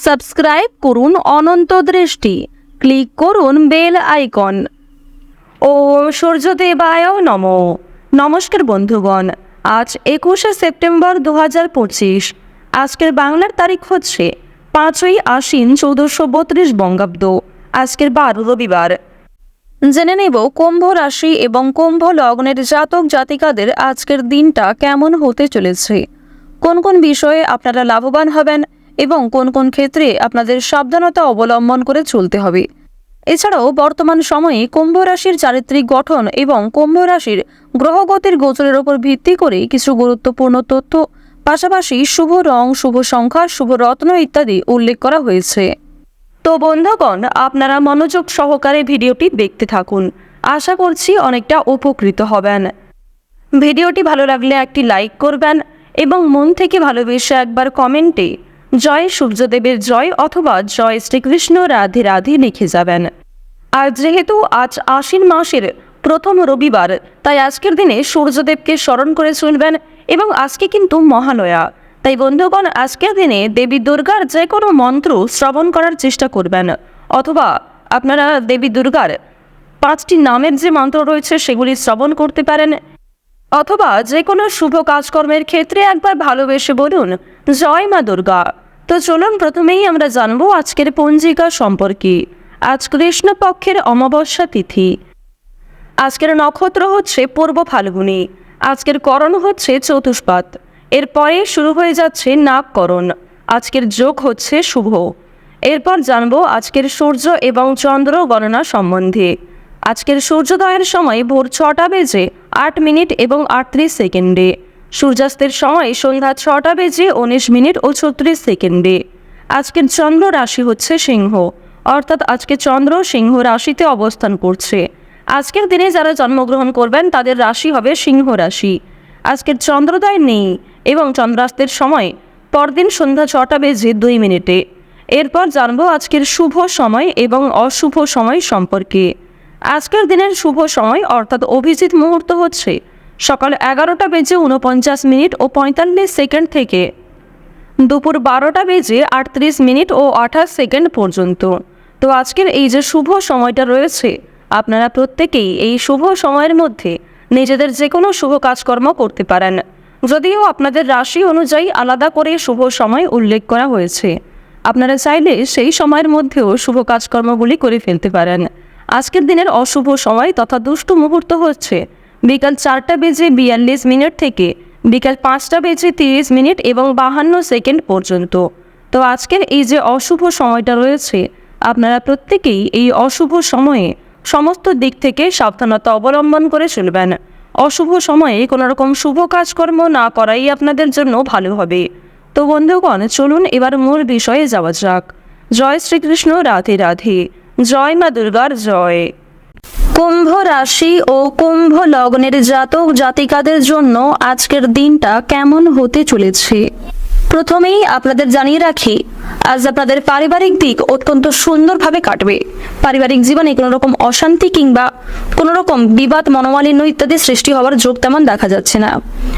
Subscribe করুন অনন্ত দৃষ্টি, click করুন বেল আইকন। ও সূর্যদেবায় নমঃ। নমস্কার বন্ধুগণ, আজ 21শে সেপ্টেম্বর 2025। আজকের বাংলার তারিখ হচ্ছে 5ই আশ্বিন 1432 বঙ্গাব্দ। আজকের বার রবিবার। জেনে নেব কুম্ভ রাশি এবং কুম্ভ লগ্নের জাতক জাতিকাদের আজকের দিনটা কেমন হতে চলেছে, কোন কোন বিষয়ে আপনারা লাভবান হবেন এবং কোন কোন ক্ষেত্রে আপনাদের সাবধানতা অবলম্বন করে চলতে হবে। এছাড়াও বর্তমান সময়ে কুম্ভ রাশির চারিত্রিক গঠন এবং কুম্ভ রাশির গ্রহগতির গোচরের উপর ভিত্তি করে কিছু গুরুত্বপূর্ণ তথ্য, পাশাপাশি শুভ রং, শুভ সংখ্যা, শুভ রত্ন ইত্যাদি উল্লেখ করা হয়েছে। তো বন্ধুগণ, আপনারা মনোযোগ সহকারে ভিডিওটি দেখতে থাকুন। আশা করছি অনেকটা উপকৃত হবেন। ভিডিওটি ভালো লাগলে একটি লাইক করবেন এবং মন থেকে ভালোবেসে একবার কমেন্টে জয় সূর্যদেবের জয় অথবা জয় শ্রীকৃষ্ণ রাধে রাধে লিখে যাবেন। আর যেহেতু আজ আশ্বিন মাসের প্রথম রবিবার, তাই আজকের দিনে সূর্যদেবকে স্মরণ করে চলবেন এবং আজকে কিন্তু মহালয়া। তাই বন্ধুগণ, আজকের দিনে দেবী দুর্গার যে কোনো মন্ত্র শ্রবণ করার চেষ্টা করবেন, অথবা আপনারা দেবী দুর্গার 5টি নামের যে মন্ত্র রয়েছে সেগুলি শ্রবণ করতে পারেন, অথবা যে কোনো শুভ কাজকর্মের ক্ষেত্রে একবার ভালোবেসে বলুন জয় মা দুর্গা। তো চলুন প্রথমেই আমরা জানবো আজকের পঞ্জিকা সম্পর্কে। আজ কৃষ্ণপক্ষের অমাবস্যা তিথি। আজকের নক্ষত্র হচ্ছে পূর্ব ফাল্গুনী। আজকের করণ হচ্ছে চতুষ্পাত। এরপরে শুরু হয়ে যাচ্ছে নাগকরণ। আজকের যোগ হচ্ছে শুভ। এরপর জানবো আজকের সূর্য এবং চন্দ্র গণনা সম্বন্ধে। আজকের সূর্যোদয়ের সময় ভোর 6টা বেজে 8 মিনিট এবং 38 সেকেন্ডে। সূর্যাস্তের সময় সন্ধ্যা 6টা বেজে 19 মিনিট ও 36 সেকেন্ডে। আজকের চন্দ্র রাশি হচ্ছে সিংহ, অর্থাৎ আজকে চন্দ্র সিংহ রাশিতে অবস্থান করছে। আজকের দিনে যারা জন্মগ্রহণ করবেন তাদের রাশি হবে সিংহ রাশি। আজকের চন্দ্রোদয় নেই এবং চন্দ্রাস্তের সময় পরদিন সন্ধ্যা 6টা বেজে 2 মিনিটে। এরপর জানবো আজকের শুভ সময় এবং অশুভ সময় সম্পর্কে। আজকের দিনের শুভ সময় অর্থাৎ অভিজিৎ মুহূর্ত হচ্ছে সকাল 11টা বেজে 49 মিনিট ও 45 সেকেন্ড থেকে দুপুর 12টা বেজে 38 মিনিট ও 28 সেকেন্ড পর্যন্ত। তো আজকের এই যে শুভ সময়টা রয়েছে, আপনারা প্রত্যেকেই এই শুভ সময়ের মধ্যে নিজেদের যে কোনো শুভ কাজকর্ম করতে পারেন, যদিও আপনাদের রাশি অনুযায়ী আলাদা করে শুভ সময় উল্লেখ করা হয়েছে। আপনারা চাইলে সেই সময়ের মধ্যেও শুভ কাজকর্মগুলি করে ফেলতে পারেন। আজকের দিনের অশুভ সময় তথা দুষ্ট মুহূর্ত হচ্ছে বিকাল 4টা বেজে 42 মিনিট থেকে বিকাল 5টা বেজে 30 মিনিট এবং 52 সেকেন্ড পর্যন্ত। তো আজকের এই যে অশুভ সময়টা রয়েছে, আপনারা প্রত্যেকেই এই অশুভ সময়ে সমস্ত দিক থেকে সাবধানতা অবলম্বন করে চলবেন। অশুভ সময়ে কোনো রকম শুভ কাজকর্ম না করাই আপনাদের জন্য ভালো হবে। তো বন্ধুগণ, চলুন এবার মূল বিষয়ে যাওয়া যাক। জয় শ্রীকৃষ্ণ রাধে রাধে, জয় মা দুর্গার জয়। কুম্ভ রাশি ও কুম্ভ লগ্নের জাতক জাতিকাদের জন্য আজকের দিনটা কেমন হতে চলেছে। প্রথমেই আপনাদের জানিয়ে রাখি, আজ আপনাদের পারিবারিক দিক অত্যন্ত সুন্দরভাবে কাটবে। পারিবারিক জীবনে কোনো রকম অশান্তি কিংবা কোনো রকম বিবাদ, মনোমালিন্য ইত্যাদি সৃষ্টি হওয়ার যোগ তেমন দেখা যাচ্ছে না।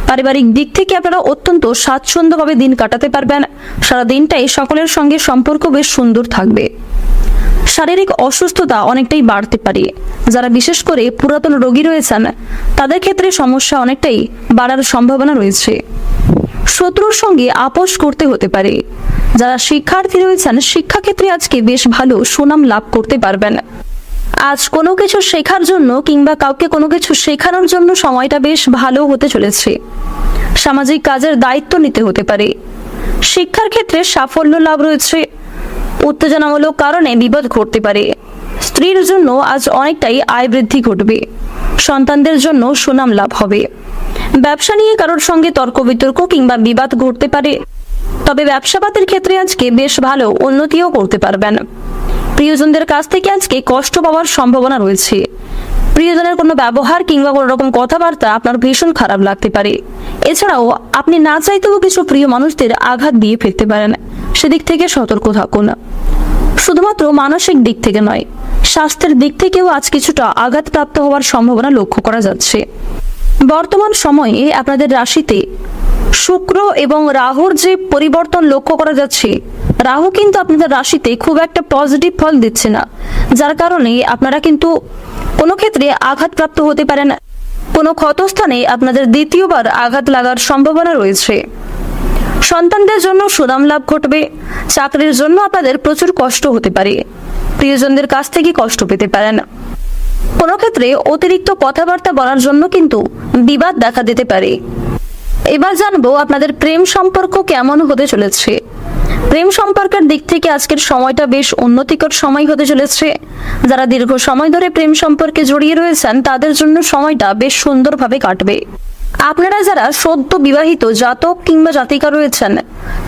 পারিবারিক দিক থেকে আপনারা অত্যন্ত স্বাচ্ছন্দ্যভাবে দিন কাটাতে পারবেন। সারা দিনটাই সকলের সঙ্গে সম্পর্ক বেশ সুন্দর থাকবে। শারীরিক অসুস্থতা অনেকটাই বাড়তে পারে। যারা বিশেষ করে পুরাতন রোগী রয়েছেন তাদের ক্ষেত্রে সমস্যা অনেকটাই বাড়ার সম্ভাবনা রয়েছে। শত্রুর সঙ্গে আপোষ করতে হতে পারে। যারা শিক্ষার্থী রয়েছেন শিক্ষাক্ষেত্রে আজকে বেশ ভালো সুনাম লাভ করতে পারবেন। আজ কোনো কিছু শেখার জন্য কিংবা কাউকে কোনো কিছু শেখানোর জন্য সময়টা বেশ ভালো হতে চলেছে। সামাজিক কাজের দায়িত্ব নিতে হতে পারে। শিক্ষার ক্ষেত্রে সাফল্য লাভ রয়েছে। উত্তেজনামূলক কারণে বিপদ ঘটতে পারে। স্ত্রীর জন্য আজ অনেকটাই আয় বৃদ্ধি ঘটবে। সন্তানদের জন্য সুনাম লাভ হবে। ব্যবসা নিয়ে কারোর সঙ্গে তর্ক বিতর্ক কিংবা বিবাদ ঘটতে পারে, তবে ব্যবসাপাতের ক্ষেত্রে আজকে বেশ ভালো উন্নতিও করতে পারবেন। প্রিয়জনদের কাছ থেকে আজকে কষ্ট পাওয়ার সম্ভাবনা রয়েছে। প্রিয়জনের কোনো ব্যবহার কিংবা কোনো রকম কথাবার্তা আপনার ভীষণ খারাপ লাগতে পারে। এছাড়াও আপনি না চাইতেও কিছু প্রিয় মানুষদের আঘাত দিয়ে ফেলতে পারেন। সেদিক থেকে সতর্ক থাকুন। শুধুমাত্র মানসিক দিক থেকে নয়, স্বাস্থ্যের দিক থেকেও আজ কিছুটা আঘাতপ্রাপ্ত হওয়ার সম্ভাবনা লক্ষ্য করা যাচ্ছে। বর্তমান সময়ে আপনাদের রাশিতে শুক্র এবং রাহুর যে পরিবর্তন লক্ষ্য করা যাচ্ছে, রাহু কিন্তু আপনাদের রাশিতে খুব একটা পজিটিভ ফল দিচ্ছে না, যার কারণে আপনারা কিন্তু কোনো ক্ষেত্রে আঘাতপ্রাপ্ত হতে পারেন। কোনো ক্ষতস্থানে আপনাদের দ্বিতীয়বার আঘাত লাগার সম্ভাবনা রয়েছে। সন্তানদের জন্য সুনাম লাভ ঘটবে। চাকরির জন্য আপনাদের প্রচুর কষ্ট হতে পারে। প্রিয়জনদের কাছ থেকে কষ্ট পেতে পারেন। কোনো ক্ষেত্রে অতিরিক্ত কথাবার্তা বলার জন্য কিন্তু বিবাদ দেখা দিতে পারে। এবার জানবো আপনাদের প্রেম সম্পর্ক কেমন হতে চলেছে। প্রেম সম্পর্কের দিক থেকে আজকের সময়টা বেশ উন্নতিকর সময় হতে চলেছে। যারা দীর্ঘ সময় ধরে প্রেম সম্পর্কে জড়িয়ে রয়েছেন তাদের জন্য সময়টা বেশ সুন্দরভাবে কাটবে। আপনারা যারা সদ্য বিবাহিত জাতক কিংবা জাতিকা রয়েছেন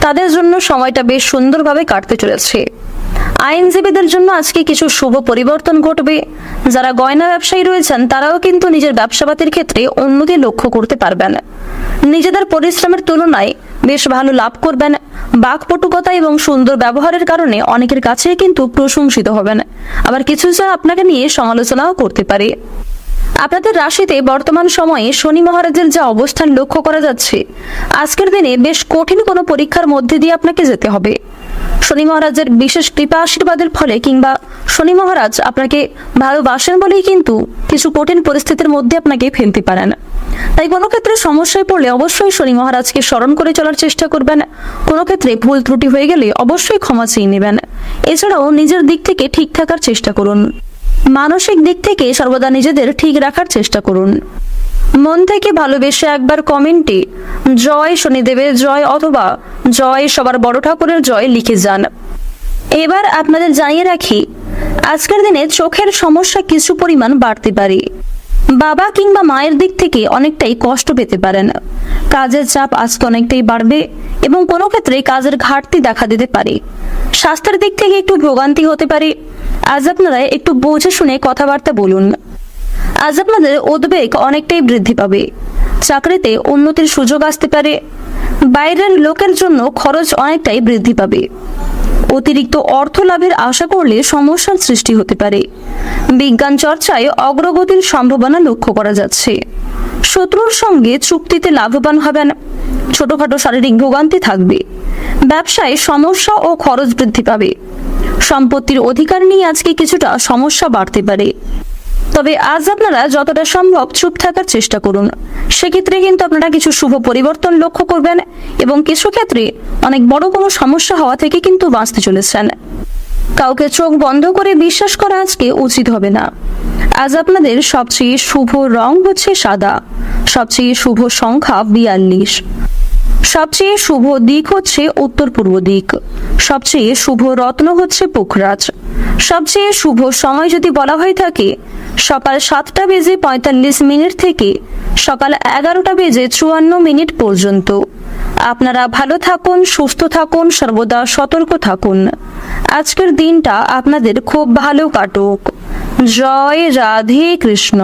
তাদের জন্য সময়টা বেশ সুন্দরভাবে কাটতে চলেছে। আইনজীবীদের জন্য আজকে কিছু শুভ পরিবর্তন ঘটবে। যারা গয়না ব্যবসায়ী রয়েছেন তারাও কিন্তু নিজের ব্যবসাপাতির ক্ষেত্রে উন্নতি লক্ষ্য করতে পারবেন। নিজেদের পরিশ্রমের তুলনায় বেশ ভালো লাভ করবেন। বাকপটুকতা এবং সুন্দর ব্যবহারের কারণে অনেকের কাছে কিন্তু প্রশংসিত হবেন। আবার কিছু জন আপনাকে নিয়ে সমালোচনাও করতে পারে। আপনাদের রাশিতে বর্তমান সময়ে শনি মহারাজের যা অবস্থান লক্ষ্য করা যাচ্ছে, আজকের দিনে বেশ কঠিন কোনো পরীক্ষার মধ্যে দিয়ে আপনাকে যেতে হবে। শনি মহারাজের বিশেষ কৃপা আশীর্বাদের ফলে কিংবা শনি মহারাজ আপনাকে ভালোবাসেন বলেই কিন্তু কিছু কঠিন পরিস্থিতির মধ্যে আপনাকে ফেলতে পারেন। তাই কোনো ক্ষেত্রে সমস্যায় পড়লে অবশ্যই শনি মহারাজকে স্মরণ করে চলার চেষ্টা করবেন। কোনো ক্ষেত্রে ভুল ত্রুটি হয়ে গেলে অবশ্যই ক্ষমা চেয়ে নেবেন। এছাড়াও নিজের দিক থেকে ঠিক থাকার চেষ্টা করুন। মানসিক দিক থেকে সর্বদা নিজেদের ঠিক রাখার চেষ্টা করুন। মন থেকে ভালোবেসে একবার কমেন্টে জয় শনিদেবের জয় অথবা জয় সবার বড় ঠাকুরের জয় লিখে যান। এবার আপনাদের জানিয়ে রাখি, আজকের দিনে চোখের সমস্যা কিছু পরিমাণ বাড়তে পারে। বাবা কিংবা মায়ের দিক থেকে অনেকটাই কষ্ট পেতে পারেন। কাজের চাপ আজকে অনেকটাই বাড়বে এবং কোনো ক্ষেত্রে কাজের ঘাটতি দেখা দিতে পারে। স্বাস্থ্যের দিক থেকে একটু ভোগান্তি হতে পারে। আজ আপনারা একটু বুঝে শুনে কথাবার্তা বলুন। আজ আপনাদের উদ্বেগ অনেকটাই বৃদ্ধি পাবে। চাকরিতে উন্নতির সুযোগ আসতে পারে। বাইরের লোকের জন্য খরচ অনেকটাই বৃদ্ধি পাবে। অতিরিক্ত অর্থ লাভের আশা করলে সমস্যার সৃষ্টি হতে পারে। বিজ্ঞান চর্চায় অগ্রগতির সম্ভাবনা লক্ষ্য করা যাচ্ছে। শত্রুর সঙ্গে চুক্তিতে লাভবান হবেন। ছোটখাটো শারীরিক ভোগান্তি থাকবে। ব্যবসায় সমস্যা ও খরচ বৃদ্ধি পাবে। সম্পত্তির অধিকার নিয়ে আজকে কিছুটা সমস্যা বাড়তে পারে। তবে আজ আপনারা যতটা সম্ভব চুপ থাকার চেষ্টা করুন। সেক্ষেত্রে কিন্তু আপনারা কিছু শুভ পরিবর্তন লক্ষ্য করবেন এবং কিছু ক্ষেত্রে অনেক বড় কোনো সমস্যা হওয়া থেকে কিন্তু বাঁচতে চলেছেন। কাউকে চোখ বন্ধ করে বিশ্বাস করা আজকে উচিত হবে না। আজ আপনাদের সবচেয়ে শুভ রং হচ্ছে সাদা। সবচেয়ে শুভ সংখ্যা 42। সবচেয়ে শুভ দিক হচ্ছে উত্তর পূর্ব দিক। সবচেয়ে শুভ রত্ন হচ্ছে পুখরাজ। সবচেয়ে শুভ সময় যদি বলা হয়ে থাকে সকাল 7:45 থেকে সকাল 11:54 পর্যন্ত। আপনারা ভালো থাকুন, সুস্থ থাকুন, সর্বদা সতর্ক থাকুন। আজকের দিনটা আপনাদের খুব ভালো কাটুক। জয় রাধে কৃষ্ণ।